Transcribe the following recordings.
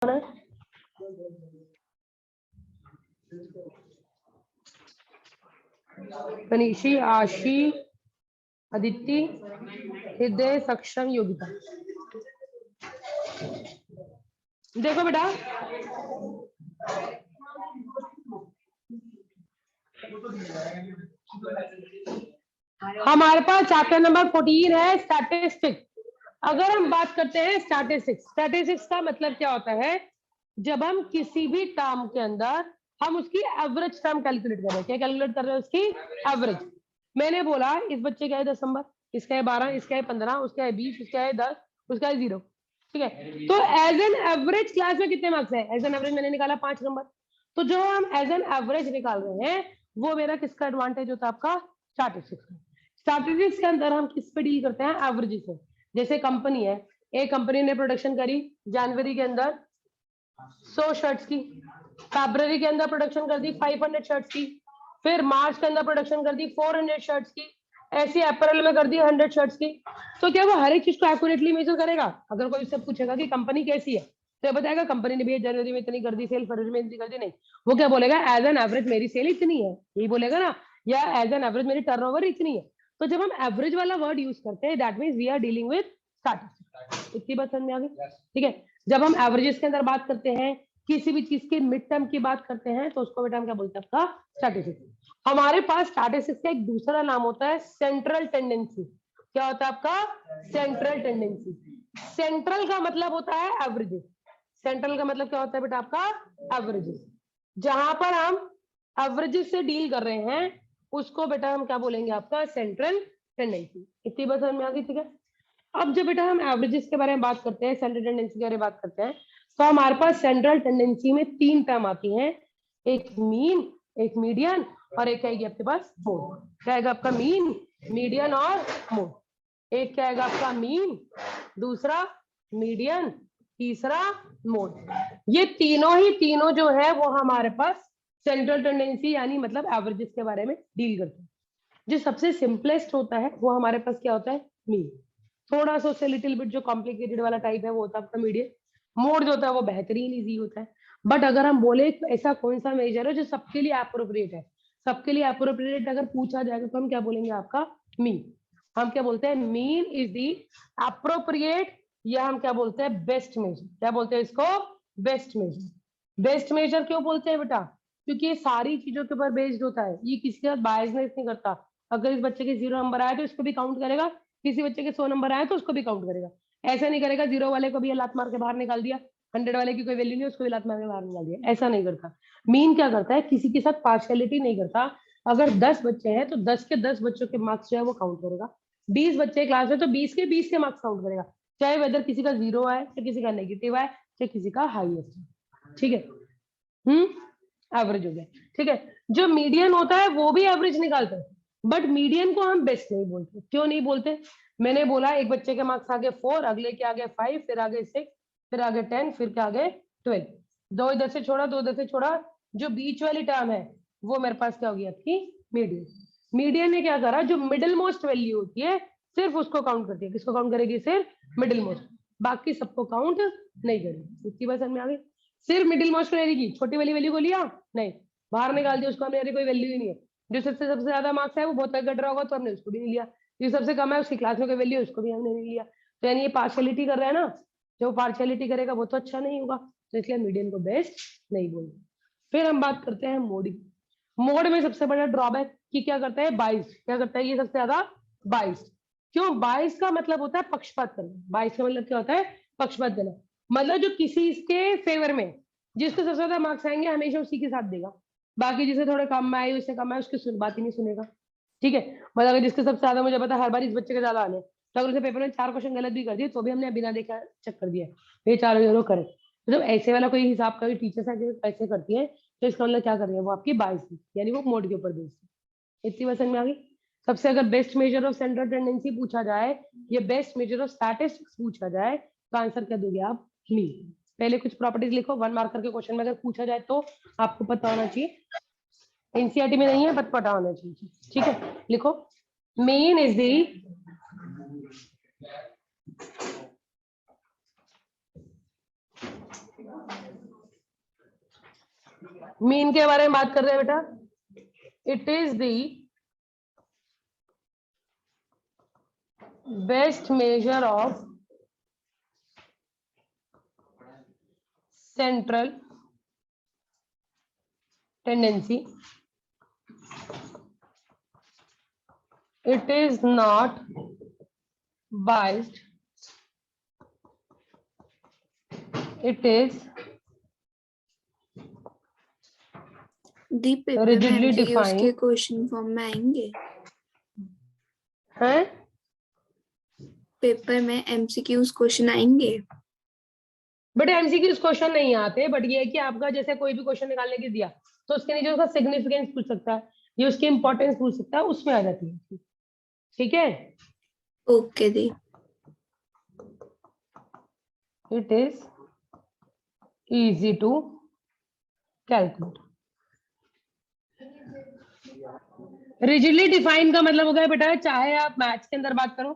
है? तनिशी, आशी, अदिति, हृदय, सक्षम, योगिता। देखो बेटा, हमारे पास चैप्टर नंबर 14 है स्टैटिस्टिक्स। अगर हम बात करते हैं स्टैटिस्टिक्स का मतलब क्या होता है? जब हम किसी भी टर्म के अंदर हम उसकी एवरेज टर्म कैलकुलेट कर रहे हैं। क्या कैलकुलेट कर रहे हैं? उसकी एवरेज। मैंने बोला इस बच्चे का है 10 नंबर, इसका है 12, इसका है 15, उसका है 20, उसका है 10, उसका है 0। ठीक है, तो एज एन एवरेज क्लास में कितने मार्क्स है? एज एन एवरेज मैंने निकाला 5 नंबर। तो जो हम एज एन एवरेज निकाल रहे हैं वो मेरा किसका एडवांटेज होता है? आपका स्टैटिस्टिक्स का। स्टैटिस्टिक्स के अंदर हम किस पे डील करते हैं? एवरेज से। जैसे कंपनी है, एक कंपनी ने प्रोडक्शन करी जनवरी के अंदर 100 शर्ट्स की, फरवरी के अंदर प्रोडक्शन कर दी 500 शर्ट्स की, फिर मार्च के अंदर प्रोडक्शन कर दी 400 शर्ट्स की, ऐसी अप्रैल में कर दी 100 शर्ट्स की। तो क्या वो हर एक चीज को एक्यूरेटली मेजर करेगा? अगर कोई उससे पूछेगा कि कंपनी कैसी है तो ये बताएगा कंपनी ने भी जनवरी में इतनी कर दी सेल, फरवरी में इतनी कर दी। नहीं, वो क्या बोलेगा? एज एन एवरेज मेरी सेल इतनी है, यही बोलेगा ना, या एज एन एवरेज मेरी टर्नओवर इतनी है। तो जब हम एवरेज वाला वर्ड यूज करते हैं that means we are dealing with statistics. इतनी बात समझ में आ गई? ठीक है, जब हम एवरेजेस के अंदर बात करते हैं, किसी भी चीज के मिड टर्म की बात करते हैं, तो उसको बेटा हम क्या बोलते हैं? आपका स्टैटिस्टिक्स। हमारे पास स्टैटिस्टिक्स का एक दूसरा नाम होता है सेंट्रल टेंडेंसी। क्या होता है आपका? Central tendency. सेंट्रल का मतलब होता है एवरेजेस। सेंट्रल का मतलब क्या होता है बेटा? आपका एवरेजेस। जहां पर हम एवरेजेस से डील कर रहे हैं उसको बेटा हम क्या बोलेंगे? आपका सेंट्रल टेंडेंसी। इतनी बात समझ में आ गई? ठीक है, अब जब बेटा हम एवरेजेस के बारे में बात करते हैं, सेंट्रल टेंडेंसी के बारे में बात करते हैं, तो हमारे पास सेंट्रल टेंडेंसी में 3 टर्म आती हैं, एक मीन, एक मीडियन और एक आएगी आपके पास मोड। क्या आएगा आपका? मीन, मीडियन और मोड। एक क्या आएगा आपका? मीन, दूसरा मीडियन, तीसरा मोड। ये तीनों जो है वो हमारे पास सेंट्रल टेंडेंसी यानी मतलब एवरेजेस के बारे में डील करते हैं। जो सबसे सिंपलेस्ट होता है वो हमारे पास क्या होता है? मीन। थोड़ा सा उससे लिटिल बिट जो कॉम्प्लिकेटेड वाला टाइप है वो होता है आपका मीडियन। मोड जो होता है वो बेहतरीन इजी होता है। बट अगर हम बोले ऐसा कौन सा मेजर है जो सबके लिए अप्रोप्रिएट है, सबके लिए अप्रोप्रिएट अगर पूछा जाएगा तो हम क्या बोलेंगे? आपका मीन। हम क्या बोलते हैं? मीन इज दी अप्रोप्रिएट, या हम क्या बोलते हैं? Best measure. क्या बोलते हैं इसको? Best measure. बेस्ट मेजर क्यों बोलते हैं बेटा? क्योंकि ये सारी चीजों के ऊपर बेस्ड होता है, ये किसी के साथ बायसनेस नहीं करता। अगर इस बच्चे के 0 नंबर आए तो इसको भी काउंट करेगा, किसी बच्चे के 100 नंबर आए तो उसको भी काउंट करेगा। ऐसा नहीं करेगा 0 वाले को भी लात मार के बाहर निकाल दिया, 100 वाले की कोई वैल्यू नहीं उसको भी लात मार के बाहर निकाल दिया, ऐसा नहीं करता। मीन क्या करता है? किसी के साथ पार्शियलिटी नहीं करता। अगर 10 बच्चे हैं तो 10 के 10 बच्चों के मार्क्स जो है वो काउंट करेगा। 20 बच्चे क्लास में तो 20 के 20 के मार्क्स काउंट करेगा, चाहे वेदर किसी का 0 आए, चाहे किसी का नेगेटिव आए, चाहे किसी का हाईएस्ट है। ठीक है, एवरेज हो गया। ठीक है, जो मीडियन होता है वो भी एवरेज निकालता है, बट मीडियन को हम बेस्ट नहीं बोलते। क्यों नहीं बोलते? मैंने बोला एक बच्चे के मार्क्स आगे 4, अगले के आगे 5, फिर आगे 6, फिर आगे 10, फिर के आगे 12। 2 इधर से छोड़ा, 2 इधर से छोड़ा, जो बीच वाली टर्म है वो मेरे पास क्या होगी? आपकी मीडियन। मीडियन ने क्या करा? जो मिडिल मोस्ट वैल्यू होती है सिर्फ उसको काउंट करती है। किसको काउंट करेगी? सिर्फ मिडिल मोस्ट, बाकी सबको काउंट नहीं करेगी। इतनी बात समझ में आ गई? सिर्फ मिडिल मोस्ट को लेगी, छोटी वाली वैल्यू को लिया नहीं, बाहर निकाल दिया, उसको हमने कोई वैल्यू ही नहीं है। जो सबसे ज्यादा मार्क्स है वो बहुत कट रहा होगा तो हमने उसको भी नहीं लिया, जो सबसे कम है उसकी क्लास में कोई वैल्यू है उसको भी हमने नहीं लिया। तो यानी ये पार्शियलिटी कर रहा है ना, जो पार्शियलिटी करेगा वो तो अच्छा नहीं होगा, तो इसलिए मीडियन को बेस्ट नहीं बोलते। फिर हम बात करते हैं मोड। मोड में सबसे बड़ा ड्रॉबैक कि क्या करता है? बाइस। क्या करता है ये सबसे ज्यादा? बाइस। क्यों? बाइस का मतलब होता है पक्षपात करना। बाइस का मतलब क्या होता है? पक्षपात देना। मतलब जो किसी के फेवर में, जिसको सबसे ज्यादा मार्क्स आएंगे हमेशा उसी के साथ देगा, बाकी जिसे थोड़े कम आए, उससे कम आए, उसकी बात ही नहीं सुनेगा। ठीक है, मतलब अगर जिसके सबसे ज्यादा, मुझे पता हर बार इस बच्चे के ज्यादा आने, तो अगर उसे पेपर में 4 क्वेश्चन गलत भी कर दिए तो भी हमने बिना देखा चेक कर दिया ये 4 जरूर करे। तो जब ऐसे वाला कोई हिसाब का भी टीचर्स ऐसे करती है तो इसका मतलब क्या कर रही है? वो आपकी बाइस है, यानी वो मोड के ऊपर बेस्ड है। इतनी पसंद में आ गई? सबसे अगर best measure of central tendency पूछा जाए या बेस्ट मेजर ऑफ स्टैटिस्टिक्स पूछा जाए तो आंसर क्या दोगे आप? मीन। पहले कुछ प्रॉपर्टीज लिखो, 1 मार्कर के क्वेश्चन में अगर पूछा जाए तो आपको पता होना चाहिए, एनसीईआरटी में नहीं है बट पता होना चाहिए। ठीक है, लिखो मीन इज दी मीन के बारे में बात कर रहे हैं बेटा। It is the best measure of central tendency. It is not biased. It is the paper में rigidly एमसीक्यूज के defined. क्वेश्चन फॉर्म में आएंगे। है पेपर में एमसीक्यूज क्वेश्चन आएंगे। बट एमसीक्यू क्वेश्चन नहीं आते, बट ये है कि आपका जैसे कोई भी क्वेश्चन निकालने के दिया तो उसके नीचे उसका सिग्निफिकेंस पूछ सकता है, ये उसकी इंपॉर्टेंस पूछ सकता है, उसमें आ जाती है। ठीक है, ओके दी। It is easy to calculate. Rigidly define का मतलब हो गया बेटा, चाहे आप मैथ्स के अंदर बात करो,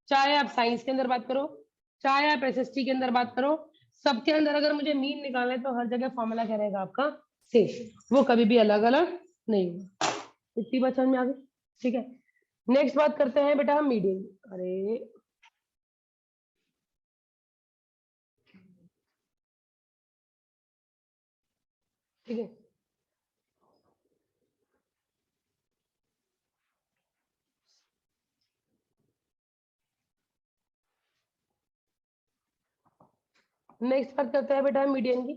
चाहे आप साइंस के अंदर बात करो, चाहे आप एसएसटी के अंदर बात करो, सबके अंदर अगर मुझे मीन निकालना है तो हर जगह फॉर्मूला क्या रहेगा आपका सेम, वो कभी भी अलग अलग नहीं होगा। इतनी बात समझ में आ गई? ठीक है, नेक्स्ट बात करते हैं बेटा हम मीडियन। अरे ठीक है, नेक्स्ट बात करते हैं बेटा मीडियन की।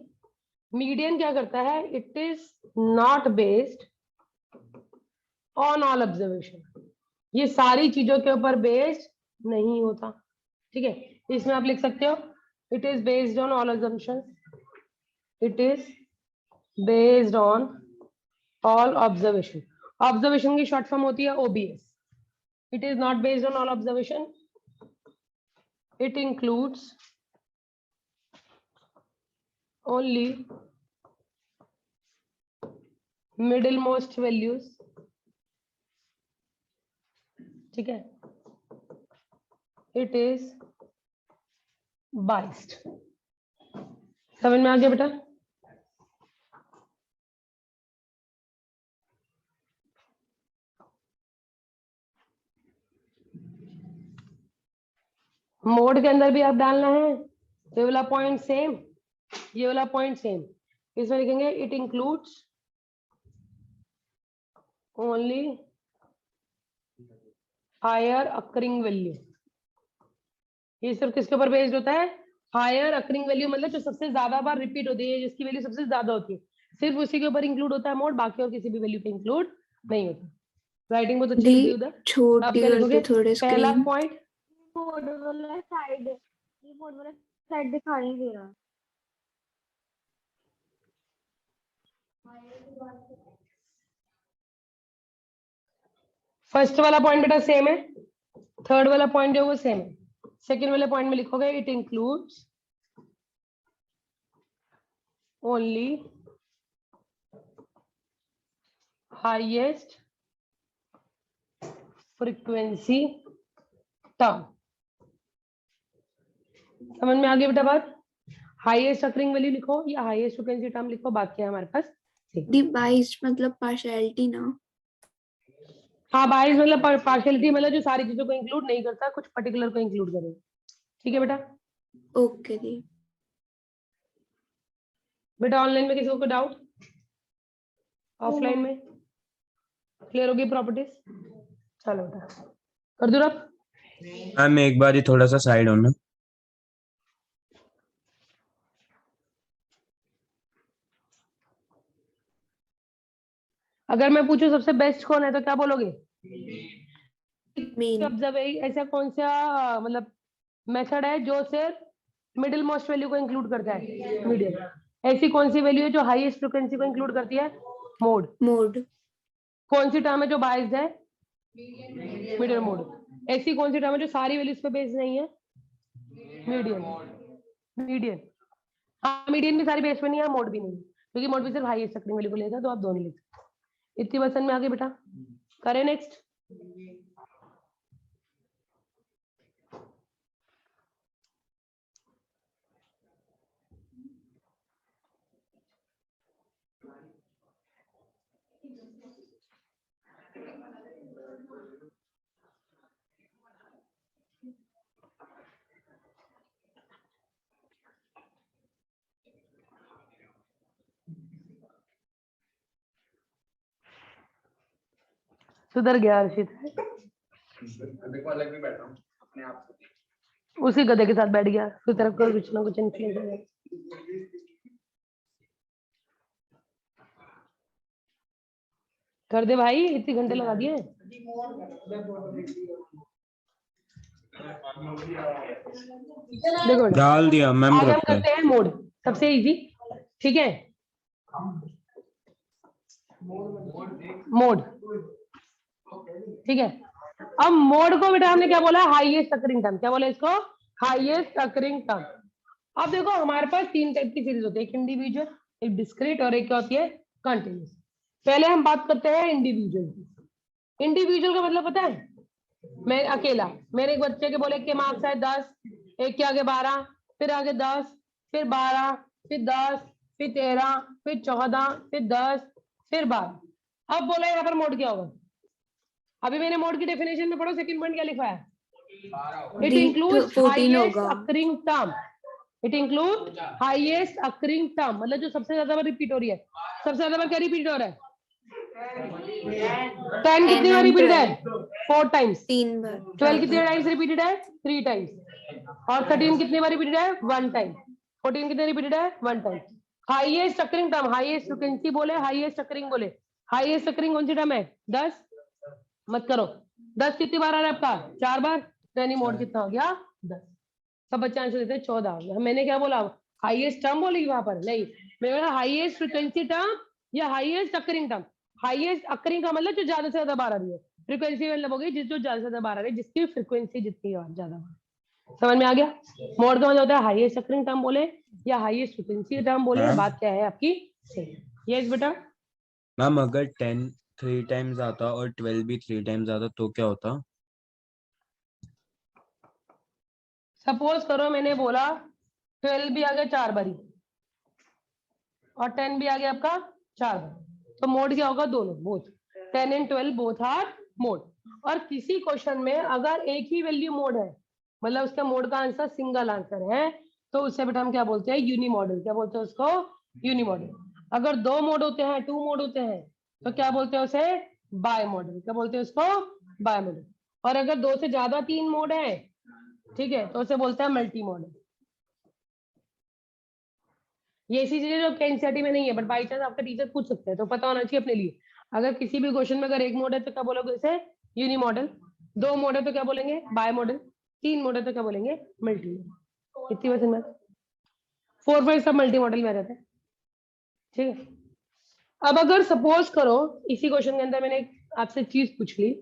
मीडियन क्या करता है? It is not based on all observation. ये सारी चीजों के ऊपर बेस्ड नहीं होता। ठीक है, इसमें आप लिख सकते हो it is based on all assumptions, it is based on all observation. Observation की शॉर्ट फॉर्म होती है OBS. It is not based on all observation, it includes only middle most values. ठीक है, इट इज बाइस्ड। समझ में आ गया बेटा? Mode के अंदर भी आप डालना है, ये वाला पॉइंट सेम, ये वाला पॉइंट सेम। इसमें लिखेंगे it includes only higher occurring value. ये सिर्फ किसके ऊपर बेस्ड होता है? हायर अकरिंग वैल्यू, मतलब जो सबसे ज्यादा बार रिपीट होती है, जिसकी वैल्यू सबसे ज्यादा होती है, सिर्फ उसी के ऊपर इंक्लूड होता है मोड, बाकी और किसी भी वैल्यू पे इंक्लूड नहीं होता। राइटिंग बहुत अच्छी दी लिखी उधर। आप छोटी क्या कर लिखोगे? दो थोड़े पहला स्क्रीन। पॉइंट, बोर्ड वाला साइड, ये बोर्ड वाला साइड दिखा नहीं दे रहा। फर्स्ट वाला पॉइंट बेटा सेम है, थर्ड वाला पॉइंट जो वो सेम है। सेकेंड वाले पॉइंट में लिखोगे it includes only highest frequency term. समझ में आ गई बेटा बात? हाईएस्ट अकरिंग वैल्यू लिखो या हाईएस्ट फ्रीक्वेंसी टर्म लिखो, बाकी है हमारे पास ठीक। दी बाइस्ड मतलब पार्शियलिटी ना। हाँ, बाइस मतलब पार्शियलिटी, मतलब जो सारी चीजों को इंक्लूड नहीं करता, कुछ पर्टिकुलर को इंक्लूड करेगा। ठीक है बेटा? ओके दी। बेटा ऑनलाइन में किसी को डाउट? ऑफलाइन में क्लियर होगी प्रॉपर्टीज? चलो बेटा कर दो रब। मैम एक बार ही थोड़ा सा साइड होना। अगर मैं पूछूं सबसे बेस्ट कौन है तो क्या बोलोगे? मीन। ऑब्जर्व ऐसा कौन सा मतलब मेथड है जो सिर्फ मिडिल मोस्ट वैल्यू को इंक्लूड करता है? मीडियम। ऐसी कौन सी वैल्यू है जो हाईएस्ट फ्रीक्वेंसी को इंक्लूड करती है? मोड। मोड। कौन सी टर्म है जो बाइस्ड है? Median mode. ऐसी कौन सी टर्म है जो सारी वैल्यूज पे बेस्ड नहीं है? मीडियन। मीडियन, हाँ मीडियन भी सारी बेस पे नहीं है, मोड भी नहीं, क्योंकि मोड भी सिर्फ हाईएस्ट अकरिंग वैल्यू को लेगा, तो आप दोनों लिख सकते हो। इतनी बात समझ में आ गई बेटा? करें नेक्स्ट। सुधर गया हर्षित, देखो अलग भी बैठा हूँ अपने आप से। उसी गधे के साथ बैठ गया, तो तरफ को कुछ ना कुछ इन्फ्लुएंस हो गया। कर दे भाई, इतने घंटे लगा दिए। देखो डाल दिया मैम आगे हम ग्रुप पे। करते हैं मोड, सबसे इजी, ठीक है। मोड, ठीक है। अब मोड को बेटा हमने क्या बोला, हाईएस्ट अकरिंग टर्म। क्या बोला इसको, हाईएस्ट अकरिंग टर्म। अब देखो हमारे पास तीन टाइप की सीरीज होती है, एक इंडिविजुअल, एक डिस्क्रीट और एक क्या होती है, कंटिन्यूस। पहले हम बात करते हैं इंडिविजुअल की। इंडिविजुअल का मतलब पता है, मैं अकेला, मेरे एक बच्चे के बोले के मार्क्स है 10, एक के आगे 12, फिर आगे 10, फिर 12, फिर 10, फिर 13, फिर 14, फिर 10, फिर 12। अब बोला यहाँ पर मोड क्या होगा। अभी मैंने मोड की डेफिनेशन में पढ़ो, सेकंड पॉइंट क्या लिखा है, इट इंक्लूड्स 14 हाईएस्ट होगा। Occurring term. It include highest occurring term, मतलब जो सबसे ज्यादा बार रिपीट हो रही है। सबसे ज्यादा बार क्या रिपीट हो रहा है, 10 कितनी बार रिपीटेड है, 4 टाइम्स। 3 बार। 12 कितने टाइम्स रिपीटेड है, 3 टाइम्स। और 13 कितने बार रिपीटेड है, 1 टाइम। 14 कितने रिपीटेड है, 1 time. Highest occurring term, highest frequency बोले, हाईएस्ट अकरिंग बोले। हाईएस्ट अकरिंग कौन सी टर्म है, 10, मत करो। 10 कितनी बार आ रहा है आपका, 4 बार। यानी मोड कितना हो गया, 10। सब बच्चे आंसर देते हैं 14 हो गया। मैंने क्या बोला, हाईएस्ट टर्म बोलेगी वहां पर, नहीं, मैंने बोला हाईएस्ट फ्रीक्वेंसी टर्म या highest occurring term. Highest occurring का मतलब जो ज्यादा से ज्यादा बार आ रही है, फ्रीक्वेंसी मतलब होगी जिस जो ज्यादा से ज्यादा बार आ रही है, जिसकी फ्रीक्वेंसी जितनी ज्यादा। समझ में आ गया। मोड का मतलब होता है हाईएस्ट अकरिंग टर्म बोले या हाईएस्ट फ्रीक्वेंसी टर्म बोले। हाँ। बात क्या है आपकी सही। यस बेटा। मैम अगर 10 3 टाइम्स आता और 12 भी 3 टाइम्स आता तो क्या होता। सपोज करो मैंने बोला 12 भी आ गया 4 बारी और 10 भी आ गया आपका 4 बार, तो मोड क्या होगा, दोनों, both 10 and 12 both are mode. और किसी क्वेश्चन में अगर एक ही वैल्यू मोड है, मतलब उसका मोड का आंसर सिंगल आंसर है, तो उससे बेटा हम क्या बोलते हैं, यूनी मॉडल। क्या बोलते हैं उसको, यूनी मॉडल। अगर 2 मोड होते हैं, 2 मोड होते हैं, तो क्या बोलते हैं उसे, बाय मॉडल। क्या बोलते हैं उसको, बाय मॉडल। और अगर 2 से ज्यादा 3 मोड है, ठीक है, तो उसे बोलते हैं मल्टी मॉडल। ये ऐसी चीजें जो आपके एनसीईआरटी में नहीं है, बट बाई चांस आपका टीचर पूछ सकते हैं, तो पता होना चाहिए अपने लिए। अगर किसी भी क्वेश्चन में अगर एक मोड है तो क्या बोलोगे उसे, यूनी मॉडल। 2 मोड है तो क्या बोलेंगे, बाय मॉडल। 3 मोड है तो क्या बोलेंगे, मल्टी मॉडल। इतनी वजह में 4 5 सब मल्टी मॉडल में रहते हैं, ठीक है। अब अगर सपोज करो इसी क्वेश्चन के अंदर मैंने आपसे चीज पूछ ली,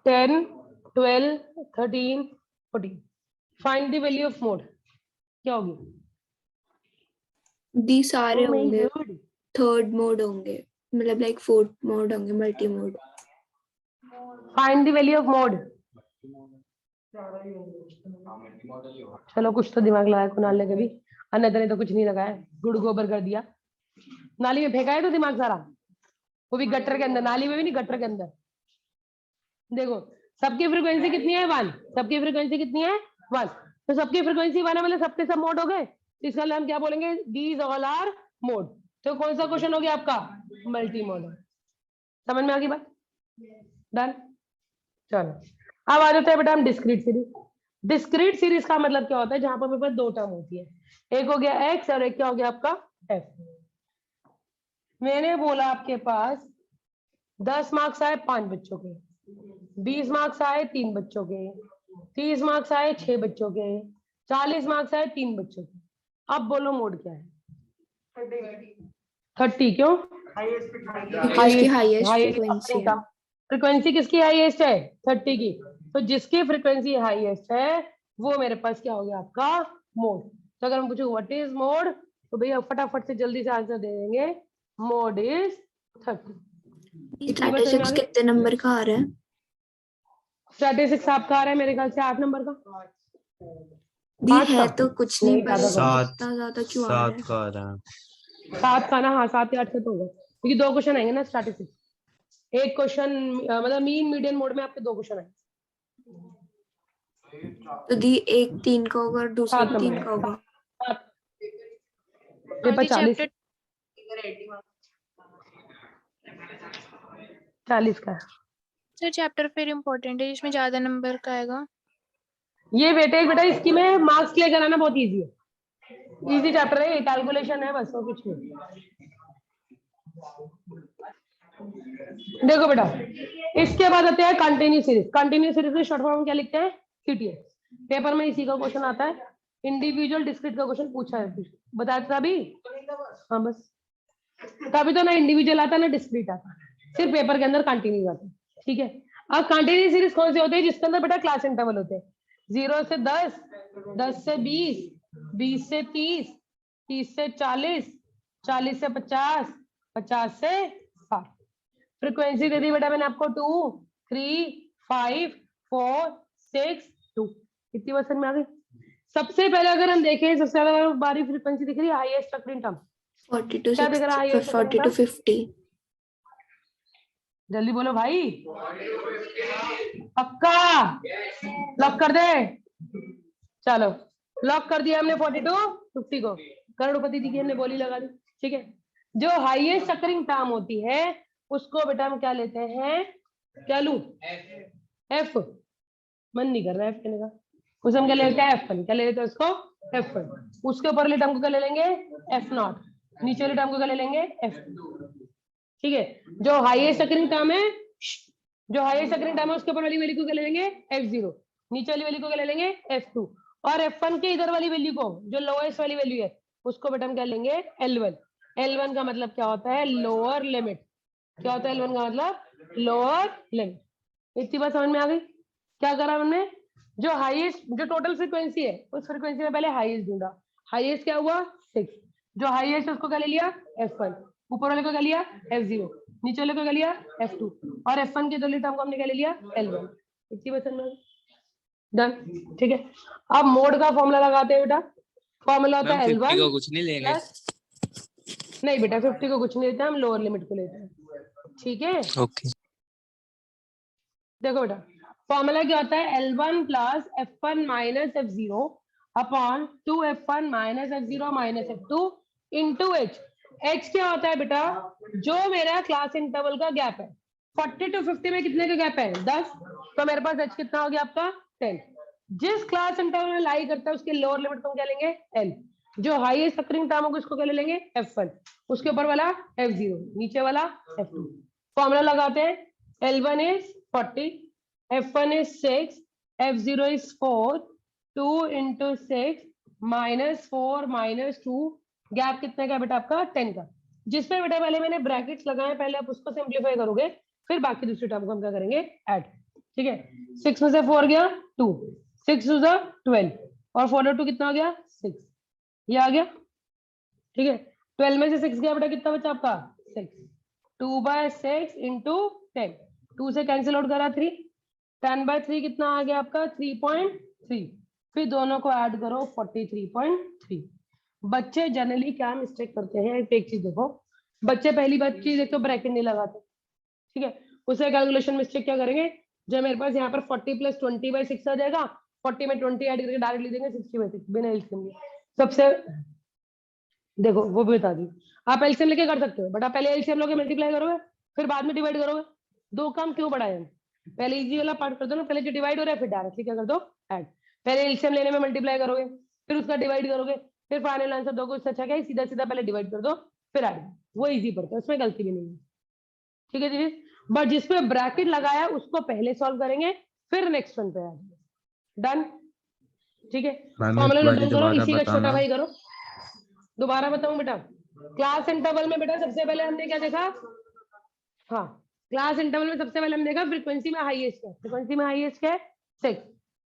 ten 12 13 14, find the value of mode. क्या होगी, डी सारे Oh my होंगे, God. थर्ड मोड होंगे, मतलब लाइक फोर्थ मोड होंगे, multi mode. Find the value of mode. चलो कुछ तो दिमाग लगाया कुणाल ने कभी, अन्यथा ने तो कुछ नहीं लगाया, गुड़ गोबर कर दिया, नाली में फेंका है तो दिमाग सारा, वो भी गटर के अंदर, नाली में भी नहीं, गटर के अंदर। देखो सबकी फ्रीक्वेंसी कितनी है, 1। सबकी फ्रीक्वेंसी कितनी है, 1। तो सबकी फ्रीक्वेंसी 1 है, मतलब सबके सब मोड हो गए। इसका नाम क्या बोलेंगे, दीज ऑल आर मोड। तो कौन सा क्वेश्चन हो गया आपका, मल्टी मोड। समझ में आ गई बात, डन। चलो अब आ जाते हैं बेटा हम डिस्क्रीट सीरीज। डिस्क्रीट सीरीज का मतलब क्या होता है, जहां पर मेरे पास 2 टर्म होती है, एक हो गया एक्स और एक क्या हो गया आपका एफ। मैंने बोला आपके पास 10 मार्क्स आए 5 बच्चों के, 20 मार्क्स आए 3 बच्चों के, 30 मार्क्स आए 6 बच्चों के, 40 मार्क्स आए 3 बच्चों के। अब बोलो मोड क्या है, 30। क्यों, इसकी हाईएस्ट फ्रीक्वेंसी है। फ्रीक्वेंसी किसकी हाईएस्ट है, 30 की। तो जिसकी फ्रीक्वेंसी हाईएस्ट है वो मेरे पास क्या हो गया आपका मोड। तो अगर हम पूछो व्हाट इज मोड, तो भैया फटाफट से जल्दी से आंसर दे देंगे, मोड इज 30। स्टैटिस्टिक्स कितने नंबर का आ रहा है, स्टैटिस्टिक्स आपका आ रहा है मेरे ख्याल से 8 नंबर का, दी 5 है का तो कुछ नहीं, पर ज्यादा का। 7 इतना ज्यादा क्यों आ रहा 7 है। का आ रहा है। 7 का ना, हाँ 7 या 8 का तो होगा, क्योंकि 2 क्वेश्चन आएंगे ना स्टैटिस्टिक्स। एक क्वेश्चन मतलब मीन मीडियन मोड में आपके 2 क्वेश्चन आएंगे, तो दी एक 3 का होगा और दूसरा 7 3 नंबर का होगा। पेपर 40 चैप्टर 40 का है। सर चैप्टर फिर इम्पोर्टेंट है जिसमें ज्यादा नंबर का आएगा। ये वेटेज बेटा इसकी में मार्क्स क्लियर कराना बहुत इजी है, इजी चैप्टर है, कैलकुलेशन है बस और कुछ नहीं। देखो बेटा इसके बाद आते हैं कंटिन्यू सीरीज। कंटिन्यू सीरीज में शॉर्ट फॉर्म क्या लिखते हैं, सीटीएस। पेपर में इसी का क्वेश्चन आता है, इंडिविजुअल डिस्क्रीट का क्वेश्चन पूछा है, बताया था अभी। हाँ बस तभी तो ना इंडिविजुअल आता ना डिस्क्रीट आता, सिर्फ पेपर के अंदर कंटिन्यू आता है, ठीक है। अब कंटिन्यू सीरीज कौन से होते हैं, जिसके अंदर बेटा क्लास इंटरवल होते हैं 0 से 10, 10 से 20, 20 से 30, 30 से 40, 40 से 50, 50 से 60। फ्रीक्वेंसी दे दी बेटा मैंने आपको 2, 3, 5, 4, 6, 2। कितनी वर्षन में आ गई। सबसे पहले अगर हम देखें सबसे ज्यादा बारी फ्रीक्वेंसी दिख रही है हाईएस्ट अकरिंग टर्म, 40 to क्या दिख रहा है 60, highest 40 to 50। जल्दी बोलो भाई, पक्का लॉक कर दे। चलो लॉक कर दिया हमने 42, 50 को। करोड़पति जी की हमने बोली लगा दी, ठीक है। जो हाईएस्ट अकरिंग टर्म होती है उसको बेटा हम क्या लेते हैं, क्या लू, एफ। मन नहीं कर रहा है एफ कहने का, उसे हम क्या लेते हैं F1, क्या ले लेते हैं उसको F1। उसके ऊपर वाले टर्म को क्या ले लेंगे F0, नीचे वाले टर्म को क्या ले लेंगे F2, ठीक है। जो हाईएस्ट अकरिंग टर्म है, जो हाईएस्ट अकरिंग टर्म है उसके ऊपर वाली वैल्यू को क्या ले लेंगे F0, नीचे वाली वैल्यू को क्या ले लेंगे F2, और F1 के इधर वाली वैल्यू को जो लोएस्ट वाली वैल्यू है उसको बेटा हम क्या लेंगे L1। L1 का मतलब क्या होता है, लोअर लिमिट। क्या होता है L1 का मतलब, लोअर लिमिट। इतनी बात समझ में आ गई। क्या करा हमने, जो हाईएस्ट जो टोटल फ्रीक्वेंसी है उस फ्रीक्वेंसी में पहले हाईएस्ट ढूंढा। हाईएस्ट क्या हुआ 6, जो हाईएस्ट उसको क्या ले लिया F1, ऊपर वाले को क्या लिया F0, नीचे वाले को क्या लिया F2, और F1 के दोनों टर्म को हमने क्या ले लिया L1। इतनी बात समझ में डन, ठीक है। अब मोड का फॉर्मूला लगाते हैं बेटा। फॉर्मूला होता है L1 को कुछ नहीं लेंगे। नहीं बेटा 50 को कुछ नहीं लेते, हम लोअर लिमिट को लेते हैं, ठीक है। ओके देखो बेटा फॉर्मूला क्या होता है, L1 plus F1 minus F0 upon 2F1 minus F0 minus F2 into H। H क्या होता है बेटा, जो मेरा क्लास इंटरवल का गैप है। 40 to 50 में कितने का गैप है 10, तो मेरे पास H कितना हो गया आपका 10। जिस क्लास इंटरवल में लाई करता है उसके लोअर लिमिट को क्या लेंगे L। जो हाईएस्ट अकरिंग टर्म होगा उसको क्या ले लेंगे F1, उसके ऊपर वाला F0, नीचे वाला F2। फॉर्मूला लगाते हैं, L1 is 40, F1 is 6, F0 is 4, 2 into 6 minus 4 minus 2, gap कितने का बेटा आपका 10 का। जिसमें बेटा पहले मैंने ब्रैकेट्स लगाए, पहले आप उसको सिंप्लीफाई करोगे, फिर बाकी दूसरी टर्म को हम क्या करेंगे ऐड, ठीक है। 6 में से 4 गया 2, 6 टू द 12, और 4 और 2 कितना आ गया 6, ये आ गया, ठीक है। 12 में से 6 गया बेटा, कितना बचा आपका 6, 2/6 इंटू 10, 2 से कैंसिल आउट करा 3, 10/3 कितना आ गया आपका 3.3, फिर दोनों को ऐड करो 43.3। बच्चे जनरली क्या मिस्टेक करते हैं, एक चीज देखो, बच्चे पहली बात चीज एक तो ब्रैकेट नहीं लगाते, ठीक है। उसे कैलकुलेशन मिस्टेक क्या करेंगे, जब मेरे पास यहाँ पर 40 + 20/6 आ जाएगा, 40 में 20 ऐड करके डायरेक्ट लिख देंगे 60/6 बिना एलसीएम लिए। सबसे देखो वो भी बता दी, आप एलसीएम लेके कर सकते हो, बट आप पहले एलसीएम लोगे मल्टीप्लाई करोगे फिर बाद में डिवाइड करोगे, दो काम क्यों बढ़ाए हैं। पहले इजी वाला पार्ट कर दो ना, पहले जो डिवाइड हो रहा है फिर डायरेक्टली क्या कर दो ऐड। पहले एलसीएम लेने में मल्टीप्लाई करोगे, फिर उसका डिवाइड करोगे, फिर फाइनल आंसर दोगे, उससे अच्छा क्या है सीधा सीधा पहले डिवाइड कर दो फिर ऐड, वो इजी पड़ता है, उसमें गलती भी नहीं है, ठीक है जी। बट जिसमें ब्रैकेट लगाया उसको पहले सॉल्व करेंगे फिर नेक्स्ट वन पे ऐड, डन, ठीक है। फॉर्मूला नोट डाउन करो, इसी का छोटा भाई करो। दोबारा बताऊं बेटा, क्लास इंटरवल में बेटा सबसे पहले हमने क्या देखा, हाँ क्लास इंटरवल में सबसे पहले हमने देखा फ्रीक्वेंसी में हाईएस्ट है, फ्रीक्वेंसी में हाईएस्ट है 6,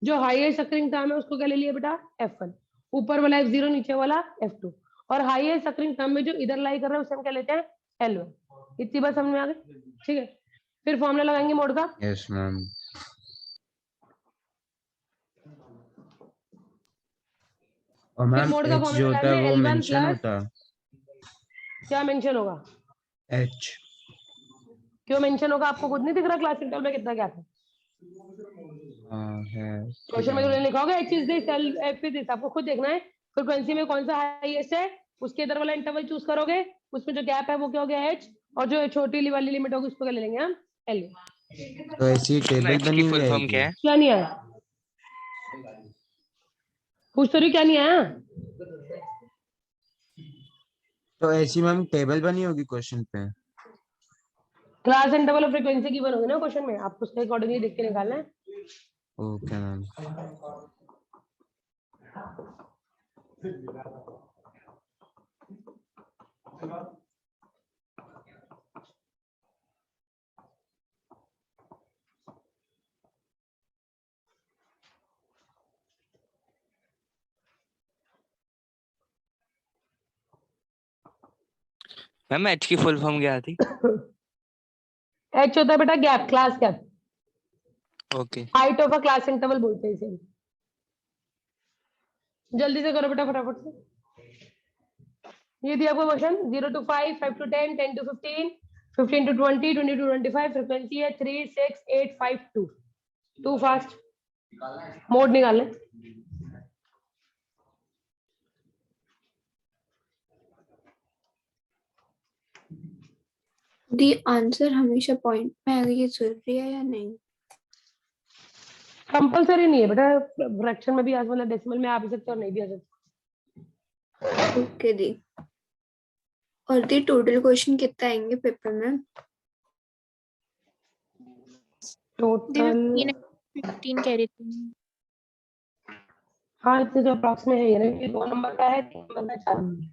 जो हाईएस्ट अकरिंग टर्म है उसको क्या ले लिया बेटा F1, ऊपर वाला F0, नीचे वाला F2, और हाईएस्ट अकरिंग टर्म में जो इधर लाई कर रहे हैं उसे हम क्या लेते हैं L1। इतनी बात समझ में आ गई, ठीक है। फिर फॉर्मूला लगाएंगे मोड का, यस मैम। और मैम मोड का H जो फॉर्मूला होता है वो L1 मेंशन प्लस होता है, क्या मेंशन होगा, H। क्यों मेंशन होगा, आपको खुद नहीं दिख रहा क्लास इंटरवल में कितना गैप है। हाँ है क्वेश्चन में तुमने लिखा होगा H is this, L F is this, आपको खुद देखना है फ्रीक्वेंसी में कौन सा हाईएस्ट है, उसके इधर वाला इंटरवल चूज करोगे, उसमें जो गैप है वो क्या हो गया एच, और जो छोटी वाली लिमिट होगी उसको क्या ले लेंगे हम, एल। तो ऐसी टेबल मैच बनी की हुई फुल फॉर्म आएगी। क्या है? क्या नहीं आया, पूछ तो रही क्या नहीं आया। तो ऐसी मैम टेबल बनी होगी क्वेश्चन पे। क्लास इंटरवल और फ्रीक्वेंसी की बनोगे ना क्वेश्चन में, आपको उसके अकॉर्डिंगली देख के निकालना है। Okay ma'am. मैम मैच की फुल फॉर्म क्या थी? एच होता है बेटा gap, class gap, okay. Height of a class interval बोलते हैं इसे। जल्दी से करो बेटा फटाफट से। ये दिया आपको question 0 to 5, 5 to 10, 10 to 15, 15 to 20, 20 to 25, frequency है 3, 6, 8, 5, 2। टू फास्ट मोड निकालना है। दी आंसर हमेशा पॉइंट में आगे ये जरूरी है या नहीं? कंपलसरी नहीं है बेटा, फ्रैक्शन में भी आ सकता, डेसिमल में आ भी सकते और नहीं भी आ सकते। ओके दी। और दी टोटल क्वेश्चन कितना आएंगे पेपर में? टोटल 15 कह रही थी। हाँ इतने तो अप्रॉक्स में है ये ना, 2 नंबर का है, 3 नंबर का, 4 नंबर।